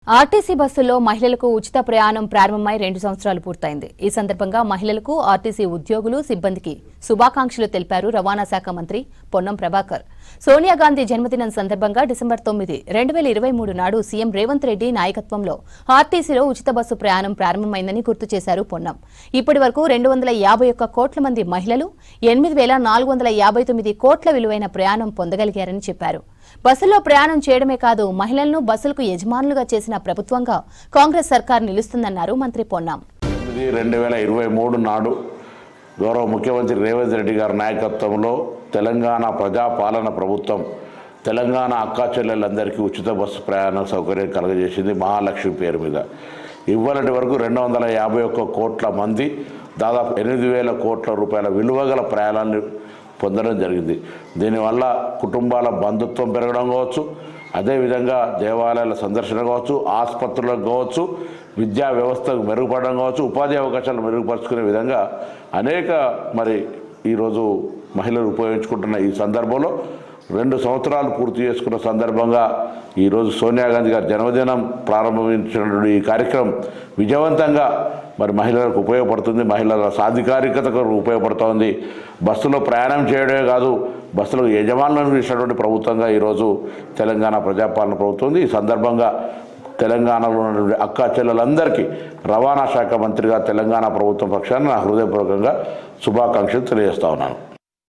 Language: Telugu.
ఆర్టీసీ బస్సుల్లో మహిళలకు ఉచిత ప్రయాణం ప్రారంభమై 2 సంవత్సరాలు పూర్తయింది. ఈ సందర్భంగా మహిళలకు, ఆర్టీసీ ఉద్యోగులు, సిబ్బందికి శుభాకాంక్షలు తెలిపారు రవాణా శాఖ మంత్రి పొన్నం ప్రభాకర్. సోనియా గాంధీ జన్మదినం సందర్భంగా డిసెంబర్ 9, 2023 నాడు సీఎం రేవంత్ రెడ్డి నాయకత్వంలో ఆర్టీసీలో ఉచిత బస్సు ప్రయాణం ప్రారంభమైందని గుర్తు చేశారు పొన్నం. ఇప్పటి వరకు 251 కోట్ల మంది మహిళలు 8,459 కోట్ల విలువైన ప్రయాణం పొందగలిగారని చెప్పారు. బస్సులో ప్రయాణం చేయడమే కాదు, మహిళలను బస్సులకు యజమానులుగా చేసిన ప్రభుత్వంగా కాంగ్రెస్ సర్కార్ నిలుస్తుందన్నారు మంత్రి పొన్నం. 2023 నాడు గౌరవ ముఖ్యమంత్రి రేవంత్ రెడ్డి గారి నాయకత్వంలో తెలంగాణ ప్రజాపాలన ప్రభుత్వం తెలంగాణ అక్కా చెల్లెలందరికీ ఉచిత బస్సు ప్రయాణ సౌకర్యం కలుగజేసింది. మహాలక్ష్మి పేరు మీద ఇవాళటి వరకు 251 కోట్ల మంది దాదాపు 8,000 కోట్ల రూపాయల విలువగల ప్రయాణాన్ని పొందడం జరిగింది. దీనివల్ల కుటుంబాల బంధుత్వం పెరగడం కావచ్చు, అదేవిధంగా దేవాలయాల సందర్శన కావచ్చు, ఆసుపత్రులకు కావచ్చు, విద్యా వ్యవస్థకు మెరుగుపడడం కావచ్చు, ఉపాధి అవకాశాలు మెరుగుపరుచుకునే విధంగా అనేక ఈరోజు మహిళలు ఉపయోగించుకుంటున్న ఈ సందర్భంలో 2 సంవత్సరాలు పూర్తి చేసుకున్న సందర్భంగా ఈరోజు సోనియా గాంధీ గారి జన్మదినం ప్రారంభించినటువంటి ఈ కార్యక్రమం విజయవంతంగా మహిళలకు ఉపయోగపడుతుంది, మహిళల సాధికారికతకు ఉపయోగపడుతోంది. బస్సులో ప్రయాణం చేయడమే కాదు, బస్సులకు యజమానులను ఇచ్చినటువంటి ప్రభుత్వంగా ఈరోజు తెలంగాణ ప్రజాపాలన ప్రభుత్వం. ఈ సందర్భంగా తెలంగాణలో ఉన్నటువంటి అక్కా చెల్లెలందరికీ రవాణా శాఖ మంత్రిగా తెలంగాణ ప్రభుత్వం పక్షాన నా హృదయపూర్వకంగా శుభాకాంక్షలు తెలియజేస్తా ఉన్నాను.